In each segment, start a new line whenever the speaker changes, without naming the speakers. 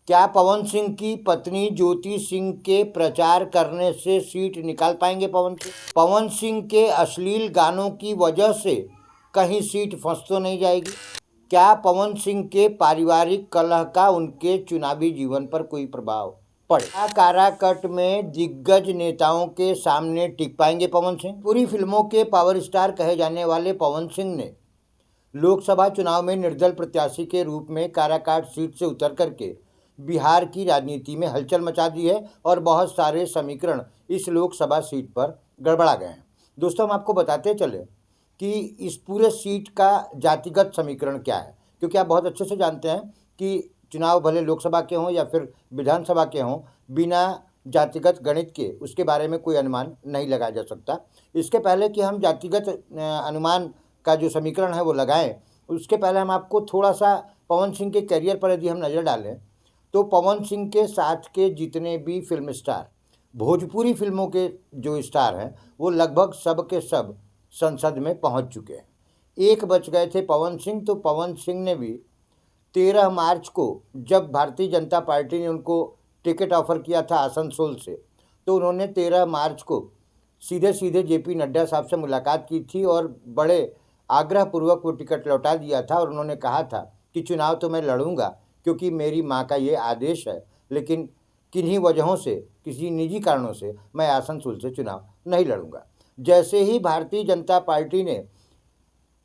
क्या पवन सिंह की पत्नी ज्योति सिंह के प्रचार करने से सीट निकाल पाएंगे पवन सिंह? पवन सिंह के अश्लील गानों की वजह से कहीं सीट फंस तो नहीं जाएगी? क्या पवन सिंह के पारिवारिक कलह का उनके चुनावी जीवन पर कोई प्रभाव पड़े? क्या काराकट में दिग्गज नेताओं के सामने टिक पाएंगे पवन सिंह? पूरी फिल्मों के पावर स्टार कहे जाने वाले पवन सिंह ने लोकसभा चुनाव में निर्दल प्रत्याशी के रूप में काराकाट सीट से उतर करके बिहार की राजनीति में हलचल मचा दी है और बहुत सारे समीकरण इस लोकसभा सीट पर गड़बड़ा गए हैं। दोस्तों, हम आपको बताते चले कि इस पूरे सीट का जातिगत समीकरण क्या है, क्योंकि आप बहुत अच्छे से जानते हैं कि चुनाव भले लोकसभा के हों या फिर विधानसभा के हों, बिना जातिगत गणित के उसके बारे में कोई अनुमान नहीं लगाया जा सकता। इसके पहले कि हम जातिगत अनुमान का जो समीकरण है वो लगाएं, उसके पहले हम आपको थोड़ा सा पवन सिंह के करियर पर यदि हम नज़र डालें तो पवन सिंह के साथ के जितने भी फिल्म स्टार, भोजपुरी फिल्मों के जो स्टार हैं, वो लगभग सब के सब संसद में पहुंच चुके हैं। एक बच गए थे पवन सिंह, तो पवन सिंह ने भी 13 मार्च को जब भारतीय जनता पार्टी ने उनको टिकट ऑफर किया था आसनसोल से, तो उन्होंने 13 मार्च को सीधे सीधे जेपी नड्डा साहब से मुलाकात की थी और बड़े आग्रहपूर्वक वो टिकट लौटा दिया था और उन्होंने कहा था कि चुनाव तो मैं लड़ूंगा क्योंकि मेरी माँ का ये आदेश है, लेकिन किन्हीं वजहों से, किसी निजी कारणों से मैं आसनसोल से चुनाव नहीं लड़ूंगा। जैसे ही भारतीय जनता पार्टी ने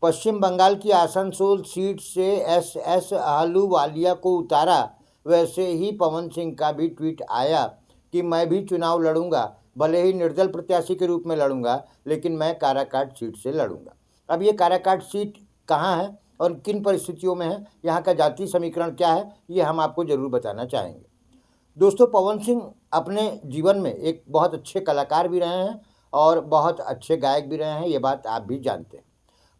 पश्चिम बंगाल की आसनसोल सीट से एस अहलूवालिया को उतारा, वैसे ही पवन सिंह का भी ट्वीट आया कि मैं भी चुनाव लड़ूंगा, भले ही निर्दल प्रत्याशी के रूप में लड़ूंगा, लेकिन मैं काराकाट सीट से लड़ूंगा। अब ये काराकाट सीट कहाँ है और किन परिस्थितियों में है, यहाँ का जाति समीकरण क्या है, ये हम आपको जरूर बताना चाहेंगे। दोस्तों, पवन सिंह अपने जीवन में एक बहुत अच्छे कलाकार भी रहे हैं और बहुत अच्छे गायक भी रहे हैं, ये बात आप भी जानते हैं।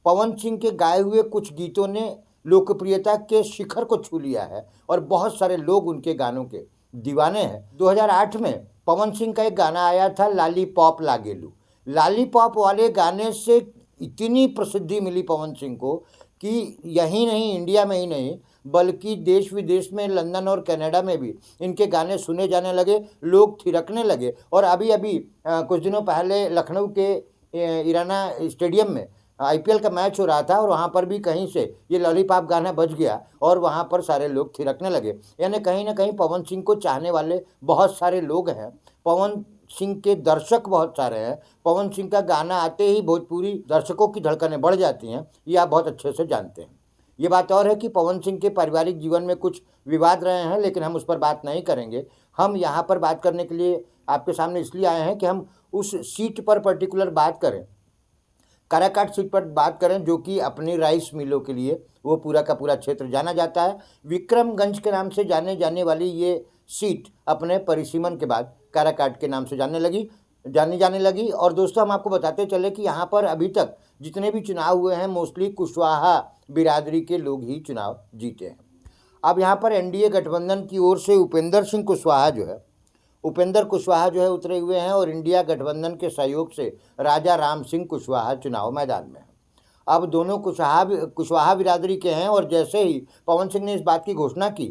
पवन सिंह के गाए हुए कुछ गीतों ने लोकप्रियता के शिखर को छू लिया है और बहुत सारे लोग उनके गानों के दीवाने हैं। 2008 में पवन सिंह का एक गाना आया था, लालीपॉप लागेलू। लालीपॉप वाले गाने से इतनी प्रसिद्धि मिली पवन सिंह को कि यही नहीं, इंडिया में ही नहीं बल्कि देश विदेश में, लंदन और कनाडा में भी इनके गाने सुने जाने लगे, लोग थिरकने लगे। और अभी अभी कुछ दिनों पहले लखनऊ के इराना स्टेडियम में आईपीएल का मैच हो रहा था और वहाँ पर भी कहीं से ये लॉलीपॉप गाना बज गया और वहाँ पर सारे लोग थिरकने लगे। यानी कहीं ना कहीं पवन सिंह को चाहने वाले बहुत सारे लोग हैं, पवन सिंह के दर्शक बहुत सारे हैं। पवन सिंह का गाना आते ही भोजपुरी दर्शकों की धड़कनें बढ़ जाती हैं, ये आप बहुत अच्छे से जानते हैं। ये बात और है कि पवन सिंह के पारिवारिक जीवन में कुछ विवाद रहे हैं, लेकिन हम उस पर बात नहीं करेंगे। हम यहाँ पर बात करने के लिए आपके सामने इसलिए आए हैं कि हम उस सीट पर पर्टिकुलर बात करें, काराकाट सीट पर बात करें, जो कि अपनी राइस मिलों के लिए वो पूरा का पूरा क्षेत्र जाना जाता है। विक्रमगंज के नाम से जाने जाने वाली ये सीट अपने परिसीमन के बाद काराकाट के नाम से जाने लगी। और दोस्तों, हम आपको बताते चले कि यहाँ पर अभी तक जितने भी चुनाव हुए हैं, मोस्टली कुशवाहा बिरादरी के लोग ही चुनाव जीते हैं। अब यहाँ पर एनडीए गठबंधन की ओर से उपेंद्र कुशवाहा जो है उतरे हुए हैं और इंडिया गठबंधन के सहयोग से राजा राम सिंह कुशवाहा चुनाव मैदान में हैं। अब दोनों कुशवाहा बिरादरी के हैं और जैसे ही पवन सिंह ने इस बात की घोषणा की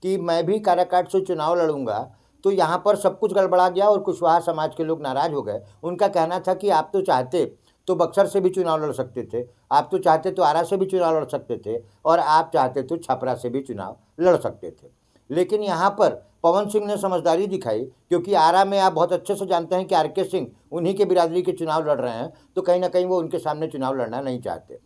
कि मैं भी काराकाट से चुनाव लड़ूंगा, तो यहाँ पर सब कुछ गड़बड़ा गया और कुशवाहा समाज के लोग नाराज हो गए। उनका कहना था कि आप तो चाहते तो बक्सर से भी चुनाव लड़ सकते थे, आप तो चाहते तो आरा से भी चुनाव लड़ सकते थे और आप चाहते तो छपरा से भी चुनाव लड़ सकते थे। लेकिन यहाँ पर पवन सिंह ने समझदारी दिखाई, क्योंकि आरा में आप बहुत अच्छे से जानते हैं कि आरके सिंह उन्हीं के बिरादरी के चुनाव लड़ रहे हैं, तो कहीं ना कहीं वो उनके सामने चुनाव लड़ना नहीं चाहते।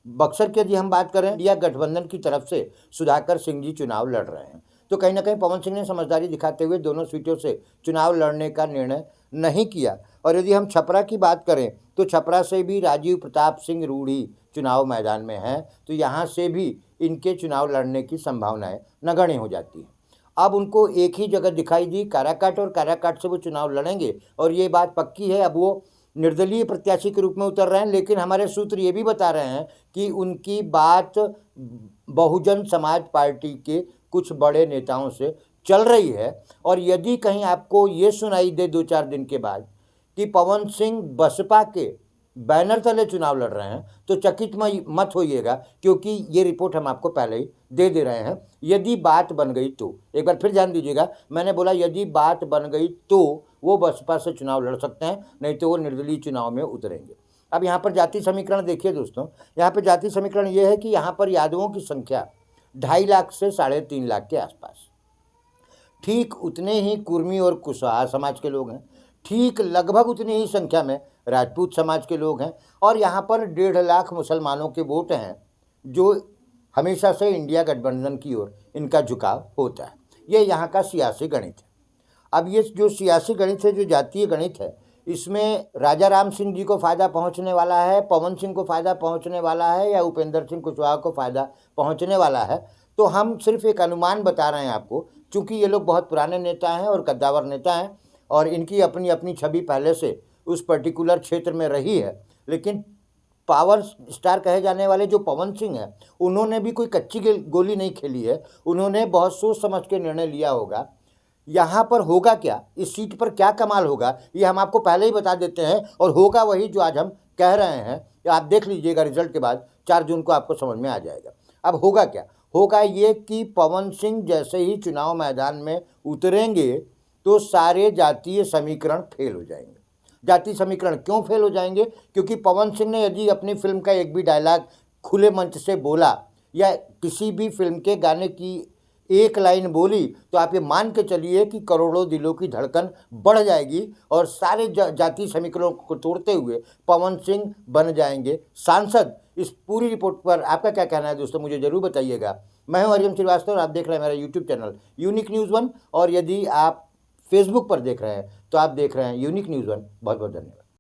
बक्सर की यदि हम बात करें, इंडिया गठबंधन की तरफ से सुधाकर सिंह जी चुनाव लड़ रहे हैं, तो कहीं ना कहीं पवन सिंह ने समझदारी दिखाते हुए दोनों सीटों से चुनाव लड़ने का निर्णय नहीं किया। और यदि हम छपरा की बात करें तो छपरा से भी राजीव प्रताप सिंह रूढ़ी चुनाव मैदान में हैं, तो यहाँ से भी इनके चुनाव लड़ने की संभावनाएं नगण्य हो जाती हैं। अब उनको एक ही जगह दिखाई दी, काराकाट, और काराकाट से वो चुनाव लड़ेंगे और ये बात पक्की है। अब वो निर्दलीय प्रत्याशी के रूप में उतर रहे हैं, लेकिन हमारे सूत्र ये भी बता रहे हैं कि उनकी बात बहुजन समाज पार्टी के कुछ बड़े नेताओं से चल रही है। और यदि कहीं आपको ये सुनाई दे 2-4 दिन के बाद कि पवन सिंह बसपा के बैनर तले चुनाव लड़ रहे हैं तो चकित मत होइएगा, क्योंकि ये रिपोर्ट हम आपको पहले ही दे रहे हैं। यदि बात बन गई तो, एक बार फिर ध्यान दीजिएगा, मैंने बोला यदि बात बन गई तो वो बसपा से चुनाव लड़ सकते हैं, नहीं तो वो निर्दलीय चुनाव में उतरेंगे। अब यहाँ पर जाति समीकरण देखिए दोस्तों, यहाँ पर जाति समीकरण ये है कि यहाँ पर यादवों की संख्या 2.5 लाख से 3.5 लाख के आसपास, ठीक उतने ही कुर्मी और कुशवाहा समाज के लोग हैं, ठीक लगभग उतनी ही संख्या में राजपूत समाज के लोग हैं, और यहाँ पर 1.5 लाख मुसलमानों के वोट हैं, जो हमेशा से इंडिया गठबंधन की ओर इनका झुकाव होता है। ये यहाँ का सियासी गणित है। अब ये जो सियासी गणित है, जो जातीय गणित है, इसमें राजा राम सिंह जी को फ़ायदा पहुँचने वाला है, पवन सिंह को फ़ायदा पहुँचने वाला है, या उपेंद्र सिंह कुशवाहा को फ़ायदा पहुँचने वाला है, तो हम सिर्फ एक अनुमान बता रहे हैं आपको, चूँकि ये लोग बहुत पुराने नेता हैं और कद्दावर नेता हैं, और इनकी अपनी अपनी छवि पहले से उस पर्टिकुलर क्षेत्र में रही है। लेकिन पावर स्टार कहे जाने वाले जो पवन सिंह हैं, उन्होंने भी कोई कच्ची गोली नहीं खेली है, उन्होंने बहुत सोच समझ के निर्णय लिया होगा। यहाँ पर होगा क्या, इस सीट पर क्या कमाल होगा, ये हम आपको पहले ही बता देते हैं, और होगा वही जो आज हम कह रहे हैं। आप देख लीजिएगा, रिजल्ट के बाद 4 जून को आपको समझ में आ जाएगा। अब होगा क्या, होगा ये कि पवन सिंह जैसे ही चुनाव मैदान में उतरेंगे तो सारे जातीय समीकरण फेल हो जाएंगे। जातीय समीकरण क्यों फेल हो जाएंगे? क्योंकि पवन सिंह ने यदि अपनी फिल्म का एक भी डायलॉग खुले मंच से बोला, या किसी भी फिल्म के गाने की एक लाइन बोली, तो आप ये मान के चलिए कि करोड़ों दिलों की धड़कन बढ़ जाएगी, और सारे जातीय समीकरणों को तोड़ते हुए पवन सिंह बन जाएंगे सांसद। इस पूरी रिपोर्ट पर आपका क्या कहना है दोस्तों, मुझे जरूर बताइएगा। मैं हूं हरिओम श्रीवास्तव और आप देख रहे हैं मेरा यूट्यूब चैनल यूनिक न्यूज़ 1, और यदि आप फेसबुक पर देख रहे हैं तो आप देख रहे हैं यूनिक न्यूज़ 1। बहुत बहुत धन्यवाद।